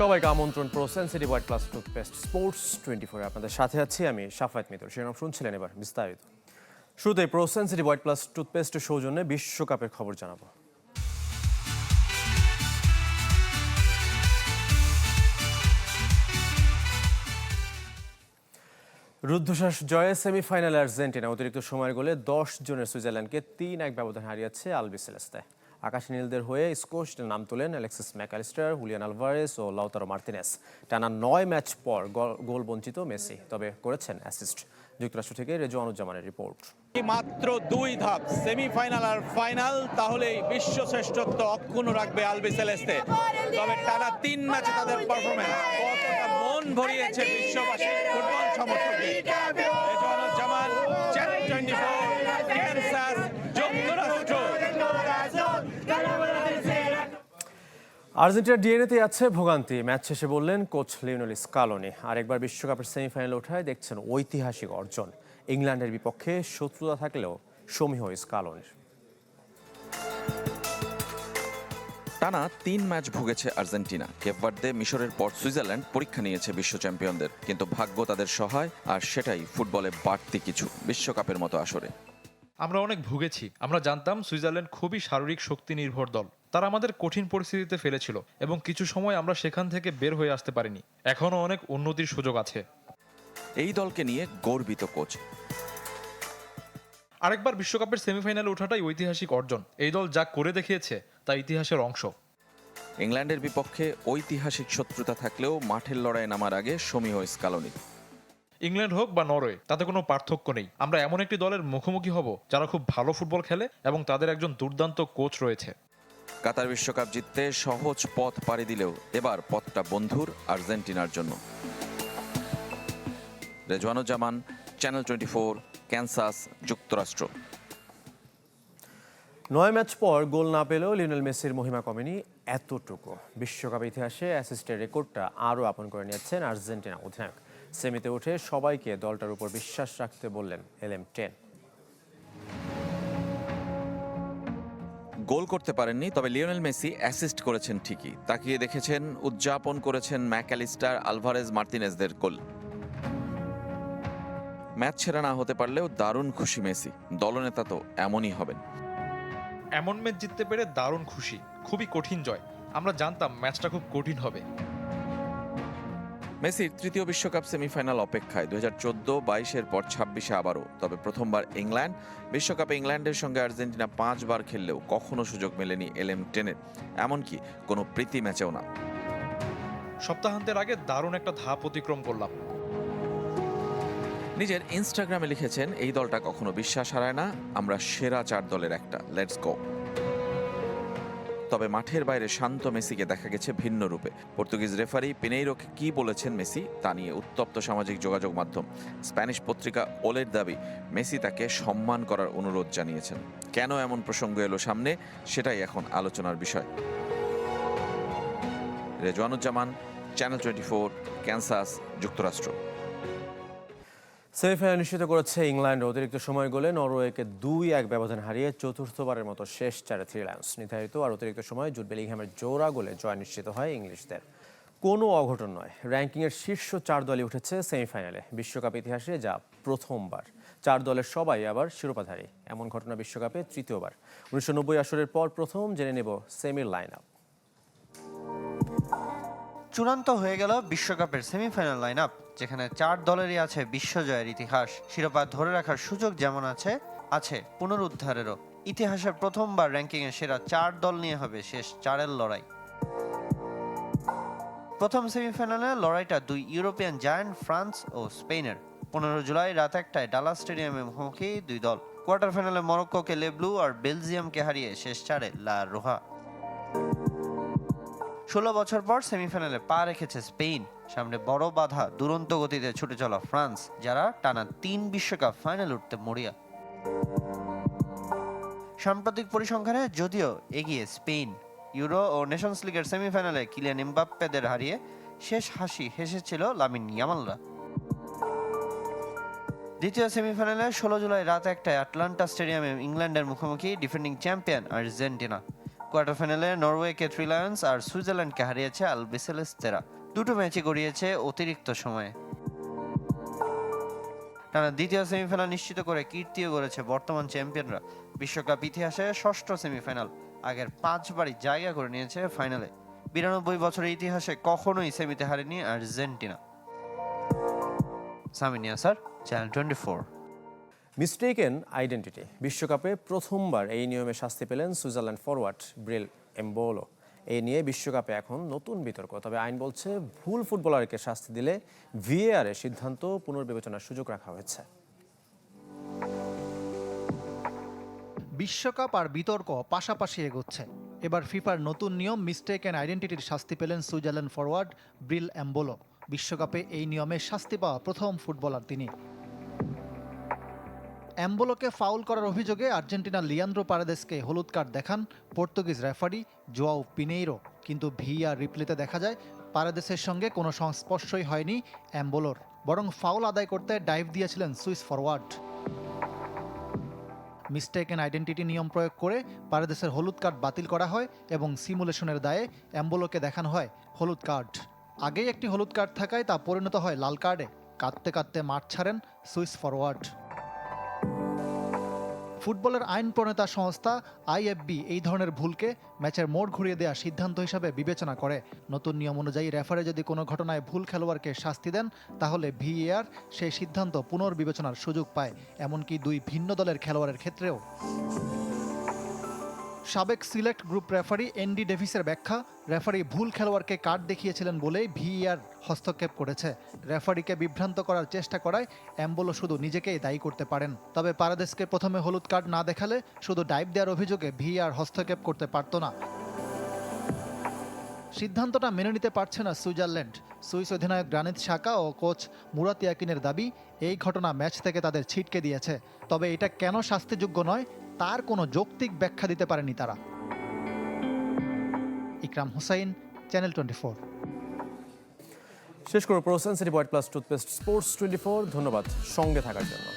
সবাইকে আমন্ত্রণ pro sensitive white plus toothpaste sports 24 আপনাদের সাথে আছি আমি শাফায়েত মিতুল। শিরোনাম শুনছিলেন, এবার বিস্তারিত। শুরুতে প্রো সেনসিটিভ হোয়াইট প্লাস টুথপেস্টের সৌজন্যে বিশ্বকাপের খবর জানাবো। রুদ্ধশ্বাস জয়ে সেমিফাইনালে আর্জেন্টিনা অতিরিক্ত সময়ের গোলে 10 জনের সুইজারল্যান্ডকে 3-1 ব্যবধান হারিয়েছে আলবিসেলেস্তে। আকাশী নীলদের হয়ে স্কোশে নাম তোলেন অ্যালেক্সিস ম্যাকঅ্যালিস্টার, হুলিয়ান আলভারেস ও লাউতারো মার্তিনেস। টানা 9 ম্যাচ পর গোল বঞ্চিত মেসি, তবে করেছেন অ্যাসিস্ট। যুক্তরাষ্ট্র থেকে রেজওয়ানুজ্জামানের রিপোর্ট। মাত্র 2 ধাপ সেমিফাইনাল আর ফাইনাল, তাহলেই বিশ্ব শ্রেষ্ঠত্ব অক্ষুণ্ণ রাখবে আলবিসেলেস্তে। তবে টানা 3 ম্যাচে তাদের পারফরমেন্স কতটা মন ভরিয়েছে বিশ্ববাসী ফুটবল সমর্থকদের। রেজওয়ানুজ্জামান, চ্যানেল 24, ক্যানসাস, যুক্তরাষ্ট্র। আর্জেন্টিনার ডিএনএতে আছে ভোগান্তি, ম্যাচ শেষে বললেন কোচ লিওনেল স্কালোনি। আরেকবার বিশ্বকাপের সেমিফাইনালে ওঠায় দেখছেন ঐতিহাসিক অর্জন। ইংল্যান্ডের বিপক্ষে শত্রুতা থাকলেও সমীহ স্কালোনির। টানা 3 ম্যাচ ভুগেছে আর্জেন্টিনা। কেপ ভার্দে, মিশরের পর সুইজারল্যান্ড পরীক্ষা নিয়েছে বিশ্ব চ্যাম্পিয়নদের, কিন্তু ভাগ্য তাদের সহায়, আর সেটাই ফুটবলে বাড়তি কিছু বিশ্বকাপের মতো আসরে। আমরা অনেক ভুগেছি। আমরা জানতাম সুইজারল্যান্ড খুবই শারীরিক শক্তি নির্ভর দল। তারা আমাদের কঠিন পরিস্থিতিতে ফেলেছিল এবং কিছু সময় আমরা সেখান থেকে বের হয়ে আসতে পারিনি। এখনও অনেক উন্নতির সুযোগ আছে। এই দলকে নিয়ে গর্বিত কোচ। আরেকবার বিশ্বকাপের সেমিফাইনালে ওঠাটাই ঐতিহাসিক অর্জন। এই দল যা করে দেখিয়েছে তা ইতিহাসের অংশ। ইংল্যান্ডের বিপক্ষে ঐতিহাসিক শত্রুতা থাকলেও মাঠের লড়াইয়ে নামার আগে সমীহ স্কালোনি। ইংল্যান্ড হোক বা নরওয়ে, তাতে কোনো পার্থক্য নেই। আমরা এমন একটি দলের মুখোমুখি হব যারা খুব ভালো ফুটবল খেলে এবং তাদের একজন দুর্দান্ত কোচ রয়েছে। কাতার বিশ্বকাপ জিততে সহজ পথ পাড়ি দিলেও এবার পথটা বন্ধুর আর্জেন্টিনার জন্য। রেজওয়ানুজ্জামান, চ্যানেল 24, ক্যানসাস, যুক্তরাষ্ট্র। 9 ম্যাচ পর গোল না পেলেও লিওনেল মেসির মহিমা কমেনি এতটুকু। বিশ্বকাপ ইতিহাসে অ্যাসিস্টের রেকর্ডটা আরও আপন করে নিয়েছেন আর্জেন্টিনা অধিনায়ক। সেমিতে উঠে সবাইকে দলটার উপর বিশ্বাস রাখতে বললেন LM10। গোল করতে পারেননি, তবে লিওনেল মেসি অ্যাসিস্ট করেছেন ঠিকই। তাকিয়ে দেখেছেন, উদযাপন করেছেন ম্যাকঅ্যালিস্টার, আলভারেজ, মার্তিনেজদের গোল। ম্যাচ সেরা না হতে পারলেও দারুণ খুশি মেসি। দলনেতা তো এমনই হবেন। এমন ম্যাচ জিততে পেরে দারুণ খুশি। খুবই কঠিন জয়। আমরা জানতাম ম্যাচটা খুব কঠিন হবে। মেসির তৃতীয় বিশ্বকাপ সেমিফাইনাল অপেক্ষায়। 2014, 22-এর পর 26-এ আবারও। তবে প্রথমবার ইংল্যান্ড। বিশ্বকাপে ইংল্যান্ডের সঙ্গে আর্জেন্টিনা 5 বার খেললেও কখনো সুযোগ মেলেনি LM10-এর, এমনকি কোনো প্রীতি ম্যাচেও না। সপ্তাহান্তের আগে দারুণ একটা ধাপ অতিক্রম করলাম। নিজের ইনস্টাগ্রামে লিখেছেন, এই দলটা কখনো বিশ্বাস হারায় না, আমরা সেরা 4 দলের একটা, লেটস গো। তবে মাঠের বাইরে শান্ত মেসিকে দেখা গেছে ভিন্ন রূপে। পর্তুগিজ রেফারি পিনেইরোকে কি বলেছেন মেসি, তা নিয়ে উত্তপ্ত সামাজিক যোগাযোগ মাধ্যম। স্প্যানিশ পত্রিকা ওলের দাবি, মেসি তাকে সম্মান করার অনুরোধ জানিয়েছেন। কেন এমন প্রসঙ্গ এলো সামনে, সেটাই এখন আলোচনার বিষয়। রেজওয়ানুজ্জামান, চ্যানেল 24, ক্যানসাস, যুক্তরাষ্ট্র। সেমিফাইনাল নিশ্চিত করেছে ইংল্যান্ড। অতিরিক্ত সময় গোলে নরওয়েকে 2-1 ব্যবধান হারিয়ে চতুর্থবারের মতো শেষ 4-এ থ্রি লায়ন্স। নির্ধারিত আর অতিরিক্ত সময় জুড বেলিংহ্যামের জোড়া গোলে জয় নিশ্চিত হয় ইংলিশদের। কোনো অঘটন নয়, র্যাঙ্কিংয়ের শীর্ষ 4 দলই উঠেছে সেমিফাইনালে। বিশ্বকাপ ইতিহাসে যা প্রথমবার। 4 দলের সবাই আবার শিরোপাধারী। এমন ঘটনা বিশ্বকাপে তৃতীয়বার। 1990 আসরের পর প্রথম জেনে নেব সেমির লাইন আপ। চূড়ান্ত হয়ে গেল বিশ্বকাপের সেমিফাইনাল লাইন আপ, যেখানে 4 দলেরই আছে বিশ্বজয়ের ইতিহাস। শিরোপা ধরে রাখার সুযোগ যেমন আছে পুনরুদ্ধারেরও। ইতিহাসের প্রথমবার র্যাঙ্কিংয়ে সেরা 4 দল নিয়ে হবে শেষ 4-এর লড়াই। প্রথম সেমিফাইনালে লড়াইটা 2 ইউরোপিয়ান জায়ান্ট ফ্রান্স ও স্পেনের। 15 জুলাই রাত 1টায় ডালাস স্টেডিয়ামে মুখোমুখি 2 দল। কোয়ার্টার ফাইনালে মরক্কোকে লে ব্লু আর বেলজিয়ামকে হারিয়ে শেষ 4-এ লা রোহা। 16 বছর পর সেমিফাইনালে পা রেখেছে স্পেন। সামনে বড় বাধা দুরন্ত গতিতে ছুটে চলা ফ্রান্স, যারা টানা 3 বিশ্বকাপ ফাইনাল উঠতে মরিয়া। সাম্প্রতিক পরিসংখ্যানে যদিও এগিয়ে স্পেন, ইউরো ও নেশনস লিগের সেমিফাইনালে কিলিয়ান এমবাপ্পেদের হারিয়ে শেষ হাসি হেসেছিল লামিন ইয়ামালরা। দ্বিতীয় সেমিফাইনালে 16 জুলাই রাত 1টায় আটলান্টা স্টেডিয়ামে ইংল্যান্ডের মুখোমুখি ডিফেন্ডিং চ্যাম্পিয়ন আর্জেন্টিনা। কোয়ার্টার ফাইনালে নরওয়েকে 3 লায়ন্স আর সুইজারল্যান্ডকে হারিয়েছে আলবিসেলেস্তেরা। দুটো ম্যাচই গড়িয়েছে অতিরিক্ত সময়ে। টানা দ্বিতীয় সেমিফাইনাল নিশ্চিত করে কীর্তিও গড়েছে বর্তমান চ্যাম্পিয়নরা। বিশ্বকাপ ইতিহাসে ষষ্ঠ সেমিফাইনাল, আগের 5 বারই জায়গা করে নিয়েছে ফাইনালে। 92 বছরের ইতিহাসে কখনোই সেমিতে হারেনি আর্জেন্টিনা। সামিনিয়া স্যার, চ্যানেল 24। Mistaken identity. বিশ্বকাপে প্রথমবার এই নিয়মে শাস্তি পেলেন সুইজারল্যান্ড ফরওয়ার্ড ব্রিল এমবোলো। এই নিয়ে বিশ্বকাপে এখন নতুন বিতর্ক। তবে আইন বলছে ভুল ফুটবলারকে শাস্তি দিলে ভিএআর এর সিদ্ধান্ত পুনর্বিবেচনার সুযোগ রাখা হয়েছে। বিশ্বকাপ আর বিতর্ক পাশাপাশি এগোচ্ছে। এবার ফিফার নতুন নিয়ম মিস্টেক অ্যান্ড আইডেন্টিটির শাস্তি পেলেন সুইজারল্যান্ড ফরওয়ার্ড ব্রিল এমবোলো। বিশ্বকাপে এই নিয়মে শাস্তি পাওয়া প্রথম ফুটবলার তিনি। এমবোলোকে ফাউল করার অভিযোগে আর্জেন্টিনার লিয়ান্দ্রো পারেদেসকে হলুদ কার্ড দেখান পর্তুগিজ রেফারি জোয়াও পিনেইরো। কিন্তু ভিআর রিপ্লেতে দেখা যায় পারেদেসের সঙ্গে কোনো সংস্পর্শই হয়নি এমবোলোর, বরং ফাউল আদায় করতে ডাইভ দিয়েছিলেন সুইস ফরওয়ার্ড। মিস্টেকেন আইডেন্টিটি নিয়ম প্রয়োগ করে পারেদেসের হলুদ কার্ড বাতিল করা হয় এবং সিমুলেশনের দায়ে এমবোলোকে দেখানো হয় হলুদ কার্ড। আগেই একটি হলুদ কার্ড থাকায় তা পরিণত হয় লাল কার্ডে। কাঁদতে কাঁদতে মাঠ ছাড়েন সুইস ফরওয়ার্ড। ফুটবলের আইন প্রণেতা সংস্থা আইএফবি এই ধরনের ভুলকে ম্যাচের মোড় ঘুরিয়ে দেওয়ার সিদ্ধান্ত হিসাবে বিবেচনা করে। নতুন নিয়ম অনুযায়ী রেফারি যদি কোনো ঘটনায় ভুল খেলোয়াড়কে শাস্তি দেন, তাহলে ভিএআর সেই সিদ্ধান্ত পুনর্বিবেচনার সুযোগ পায়, এমনকি 2 ভিন্ন দলের খেলোয়াড়ের ক্ষেত্রেও। সাবেক সিলেক্ট গ্রুপ রেফারি এনডি ডেভিসের ব্যাখ্যা, রেফারি ভুল খেলোয়াড়কে কার্ড দেখিয়েছিলেন বলেই ভিএআর হস্তক্ষেপ করেছে। রেফারিকে বিভ্রান্ত করার চেষ্টা করায় এমবোলো শুধু নিজেকেই দায়ী করতে পারেন। তবে পারেদেসকে প্রথমে হলুদ কার্ড না দেখালে শুধু ডাইভ দেওয়ার অভিযোগে ভিএআর হস্তক্ষেপ করতে পারত না। সিদ্ধান্তটা মেনে নিতে পারছে না সুইজারল্যান্ড। সুইস অধিনায়ক গ্রানিত শাকা ও কোচ মুরাত ইয়াকিনের দাবি, এই ঘটনা ম্যাচ থেকে তাদের ছিটকে দিয়েছে। তবে এটা কেন শাস্তিযোগ্য নয় তার কোনো যৌক্তিক ব্যাখ্যা দিতে পারেনি তারা। ইকরাম হুসাইন, চ্যানেল 24। শেষ করো pro sensitive white plus toothpaste sports 24। ধন্যবাদ সঙ্গে থাকার জন্য।